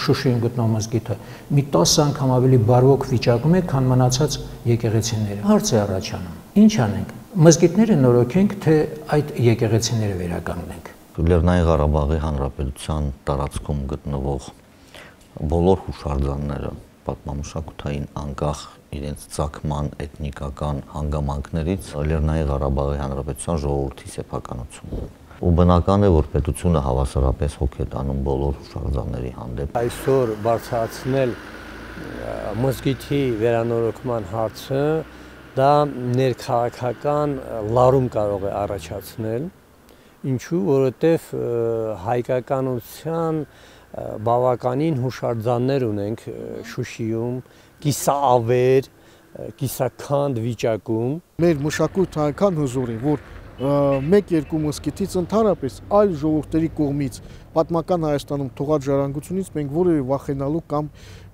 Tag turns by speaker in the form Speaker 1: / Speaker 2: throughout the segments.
Speaker 1: Շուշիում գտնող մզկիթը մի 10 անգամ ավելի բարվոք վիճակում է, քան մնացած եկեղեցիները։ Հարց է առաջանում. ինչ անենք։ Մզկիթները նորոգենք, թե այդ եկեղեցիները վերականգնենք։
Speaker 2: Լեռնային Ղարաբաղի Հանրապետության տարածքում գտնվող բոլոր հուշարձանները պատմամշակութային անկախ իրենց ցակման էթնիկական հանգամանքներից Լեռնային Ղարաբաղի Հանրապետության ժողովրդի սեփականությունն է։ Ու բնական է, որ պետությունը հավասարապես հոգ է տանում բոլոր հուշարձանների հանդեպ։
Speaker 3: Այսօր բարձրացնել մզկիթի վերանորոգման հարցը դա ներքաղաքական լարում կարող է առաջացնել, ինչու, որովհետև հայկականության բավականին հուշարձաններ ունենք Շուշիում, կիսաավեր, կիսաքանդ վիճակում։
Speaker 4: Մեր մշակույթը այնքան հզոր է, որ մեկ-երկու մզկիթից ընդհանրապես այլ ժողովուրդների կողմից պատմական Հայաստանում թողած ժառանգությունից մենք որևէ վախենալու կամ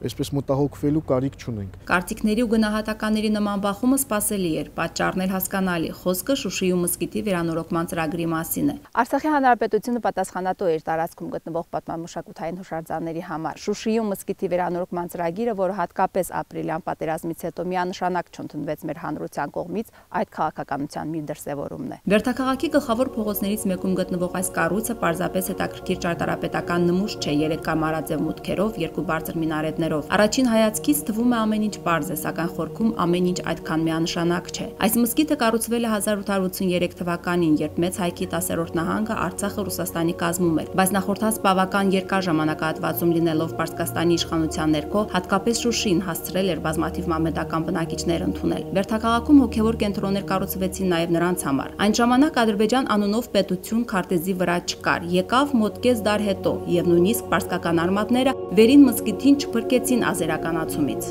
Speaker 4: այսպես մտահոգվելու կարիք չունենք։
Speaker 5: Կարծիքների ու գնահատականների նման բախումը սպասելի էր, պատճառն էլ հասկանալի։ Խոսքը Շուշիու մզկիթի վերանորոգման ծրագրի մասին է։ Արցախի հանրապետությունը պատասխանատու է իր տարածքում գտնվող պատմամշակութային հուշարձանների համար։ Շուշիու մզկիթի վերանորոգման ծրագիրը, որը հատկապես ապրիլյան պատերազմից հետո միանշանակ չընդունվեց մեր հանրության կողմից, այդ քաղաքականության մի դրսևորումն է։ Բերդաքաղաքի գլխավոր փողոցներից մեկում գտնվող այս կառույցը պարզապես հետաքրքիր ճարտարապետական նմուշ չէ 3 կամարաձև մուտքերով, 2 բարձր մինարետներով։ Առաջին հայացքից թվում է ամեն ինչ պարզ է, սակայն խորքում ամեն ինչ այդքան միանշանակ չէ։ Այս մզկիթը կառուցվել է 1883 թվականին, երբ մեծ հայքի 10-րդ նահանգը Արցախը Ռուսաստանի կազմում էր, բայց նախորդած բավական երկար ժամանակահատվածում լինելով Պարսկաստանի իշխանության ներքո, հատկապես Շուշին հասցրել էր բազմաթիվ մամեդական բնակիչներ ընդունել։ Բերդաքաղաքում հոգևոր կենտրոններ կառուցվեցին նաև նրանց համար։ Այն ժամանակ Ադրբեջան անունով պետություն քարտեզի վրա չկար, եկավ մոտ կես դար հետո, եւ նույնիսկ պարսկական արմատները վերին մզկիթին չփրկեցին ազերականացումից։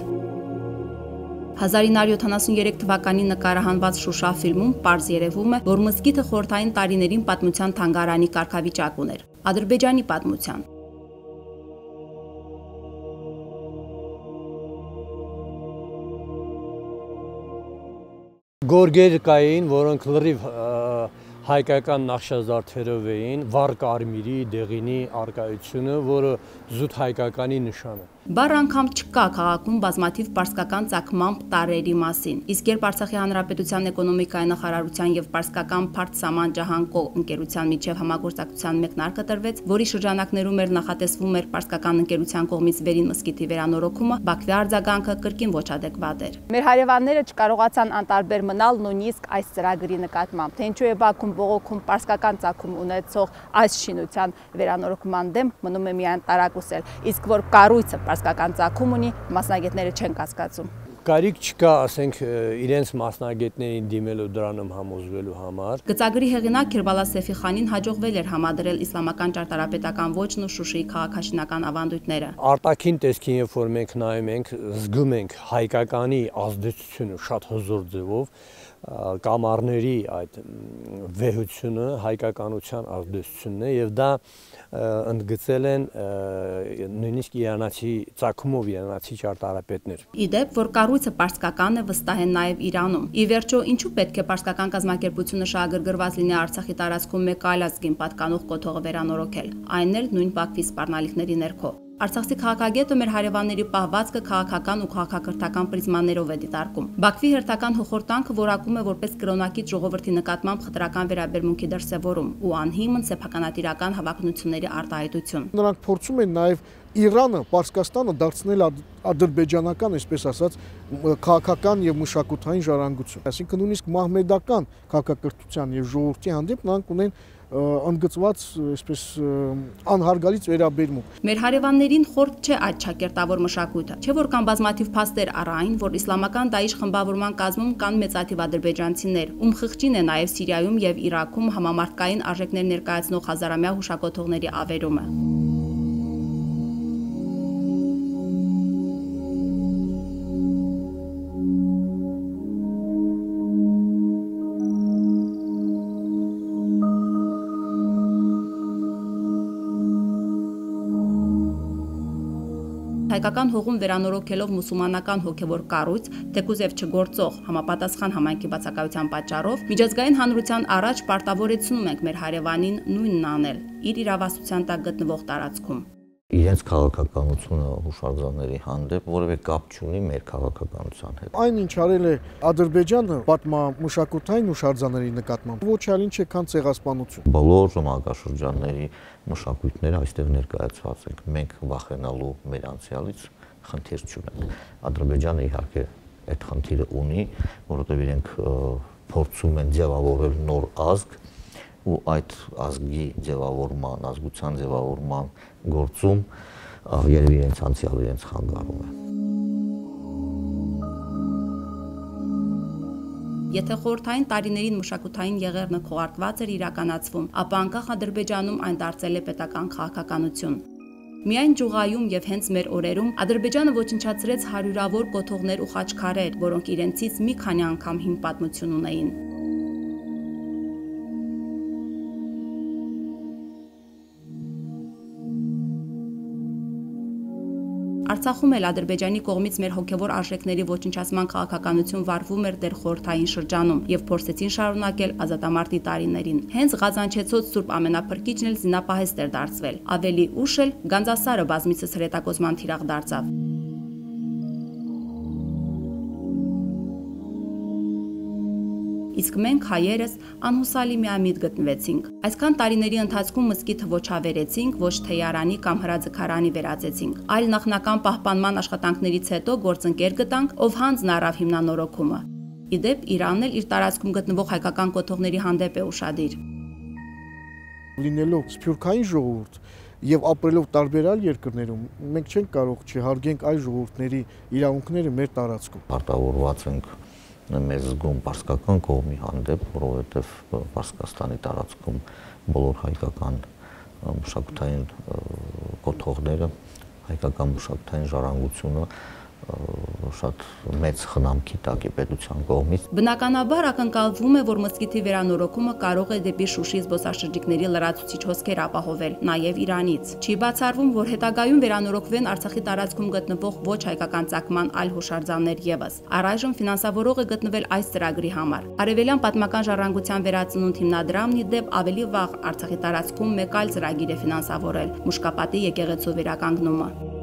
Speaker 5: 1973 թվականին նկարահանված Շուշա ֆիլմում պարզ երևում է, որ մզկիթը խորհրդային տարիներին պատմության թանգարանի կարգավիճակ ուներ, Ադրբեջանի պատմության։
Speaker 3: Գորգեր կային, որոնք լրիվ հայկական նախշազարդերով էին, վառ կարմիրի, դեղինի արկայությունը, որը զուտ հայկականի նշան է։
Speaker 5: Բառ անգամ չկա քաղաքում բազմաթիվ պարսկական ծագմամբ տարրերի մասին, իսկ երբ Արցախի հանրապետության էկոնոմիկայի նախարարության եւ պարսկական Փարթ Սաման Ջահանկո ընկերության միջև համագործակցության մեկնարկը տրվեց, որի շրջանակներում էր նախատեսվում էր պարսկական ընկերության կողմից վերին մզկիթի վերանորոգումը, Բաքվի արձագանքը կրկին ոչ ադեկվատ էր։ Մեր հարևանները չկարողացան անտարբեր մնալ նույնիսկ այս ծրագրի նկատմամբ, թե ինչու է Բաքվում բողոքում պարսկական ծագում ունեցող այս շինության վերանորոգման դեմ մնում է միայն տարակուսել, իսկ որ կառույցը պարսկական ծագում ունի, մասնագետները չեն կասկածում։
Speaker 3: Կարիք չկա, ասենք, իրենց մասնագետներին դիմելու դրանում համոզվելու համար։
Speaker 5: Գծագրի հեղինակ Քիրբալա Սեֆիխանին հաջողվել էր համադրել իսլամական ճարտարապետական ոճն ու Շուշիի քաղաքաշինական ավանդույթները։
Speaker 3: Արտաքին տեսքին, երբ որ մենք նայում ենք, զգում ենք հայկականի ազդեցությունը շատ հզոր ձևով, կամարների այդ վեհությունը հայկականության ազդեցությունն է եւ դա ընդգծել են նույնիսկ իրանացի ծագումով իրանացի ճարտարապետներ։
Speaker 5: Իդեպ, որ կառույցը պարսկական է, վստահ են նաև Իրանում։ Ի վերջո, ինչու պետք է պարսկական կազմակերպությունը շահագրգռված լինի Արցախի տարածքում մեկ այլ ազգին պատկանող կոթողը վերանորոգել, այն էլ նույն Բաքվի սպառնալիքների ներքո։ Արցախցի քաղաքագետը մեր հարևանների պահվածքը քաղաքական ու քաղաքակրթական պրիզմաներով է դիտարկում։ Բաքվի հերթական հոխորտանքը որակում է որպես կրոնակից ժողովրդի նկատմամբ խտրական վերաբերմունքի դրսևորում ու անհիմն սեփականատիրական հավակնությունների արտահայտություն։
Speaker 4: Նրանք փորձում են նաև Իրանը, Պարսկաստանը դարձնել ադրբեջանական, այսպես ասած, քաղաքական եւ մշակութային ժառանգություն։ Այսինքն նույնիսկ մահմեդական քաղաքակրթության եւ ժողովրդի հանդեպ նրանք ունեն ընդգծված, այսպես անհարգալից վերաբերմունք։
Speaker 5: Մեր հարևաններին խորտ չէ այդ ճակերտավոր մշակույթը, չէ որ կան բազմաթիվ փաստեր առ այն, որ իսլամական Դաիշ խմբավորման կազմում կան մեծաթիվ ադրբեջանցիներ, ում խղճին է նաև Սիրիայում եւ Իրաքում համամարտկային արժեքներ ներկայացնող հազարամյա հուշակոթողների ավերումը։ Հայկական հողում վերանորոգելով մուսուլմանական հոգևոր կառույց, թեկուզ եւ չգործող համապատասխան համայնքի բացակայության պատճառով միջազգային հանրության առաջ պարտավորեցնում ենք մեր հարևանին նույնն անել իր իրավասության տակ գտնվող տարածքում։
Speaker 2: իրենց քաղաքականությունը հուշարձանների հանդեպ որևէ կապ չունի մեր քաղաքականության հետ։
Speaker 4: Այն ինչ արել է Ադրբեջանը պատմամշակութային հուշարձանների նկատմամբ ոչ այլ ինչ է, քան ցեղասպանություն։
Speaker 2: Բոլոր ժամանակաշրջանների մշակույթները այստեղ ներկայացված են։ Մենք վախենալու մեր անցյալից խնդիր չունենք։ Ադրբեջանը իհարկե այդ խնդիրը ունի, որովհետև իրենք փորձում են ձևավորել նոր ազգ ու այդ ազգի ձևավորման, ազգության ձևավորման գործում երևի իրենց անցյալը իրենց խանգարում է։
Speaker 5: Եթե խորհրդային տարիներին մշակութային եղերնը քողարկված էր իրականացվում, ապա անկախ Ադրբեջանում այն դարձել է պետական քաղաքականություն։ Միայն Ջուղայում եւ հենց մեր օրերում Ադրբեջանը ոչնչացրեց հարյուրավոր կոթողներ ու խաչքարեր, որոնք իրենցից մի քանի անգամ հին պատմություն ունեին։ Արցախում էլ Ադրբեջանի կողմից մեր հոգևոր արժեքների ոչնչացման քաղաքականություն վարվում էր դեռ խորհրդային շրջանում եւ փորձեցին շարունակել ազատամարտի տարիներին։ Հենց Ղազանչեցոց Սուրբ Ամենափրկիչն էլ զինապահեստ էր դարձվել։ Ավելի ուշ էլ Գանձասարը բազմիցս հրետակոծման թիրախ դարձավ։ Իսկ մենք հայերս անհուսալի միամիտ գտնվեցինք։ Այսքան տարիների ընթացքում մզկիթը ոչ ավերեցինք, ոչ թեյարանի կամ հրաձգարանի վերածեցինք, այլ նախնական պահպանման աշխատանքներից հետո գործընկեր գտանք, ով հանձն առավ հիմնանորոգումը։ Իդեպ Իրանն էլ իր տարածքում գտնվող հայկական կոթողների հանդեպ է ուշադիր։
Speaker 4: Լինելով սփյուռքային ժողովուրդ եւ ապրելով տարբեր այլ երկրներում, մենք չենք կարող չհարգենք այլ ժողովուրդների իրավունքները մեր տարածքում։
Speaker 2: Պարտավորված ենք մեզ զգում պարսկական կողմի հանդեպ, որովհետև Պարսկաստանի տարածքում բոլոր հայկական մշակութային կոթողները, հայկական մշակութային ժառանգությունը շատ մեծ խնամքի տակ է պետության կողմից։
Speaker 5: Բնականաբար ակնկալվում է, որ մզկիթի վերանորոգումը կարող է դեպի Շուշի զբոսաշրջիկների լրացուցիչ հոսքեր ապահովել, նաև Իրանից։ Չի բացառվում, որ հետագայում վերանորոգվեն Արցախի տարածքում գտնվող ոչ հայկական ծագման այլ հուշարձաններ ևս։ Առայժմ ֆինանսավորող է գտնվել այս ծրագրի համար։ Արևելյան պատմական ժառանգության վերածնունդ հիմնադրամն ի դեպ ավելի վաղ Արցախի տարածքում մեկ այլ ծրագիր է ֆինանսավորել՝ Մուշկապատի եկեղեցու վերականգնումը։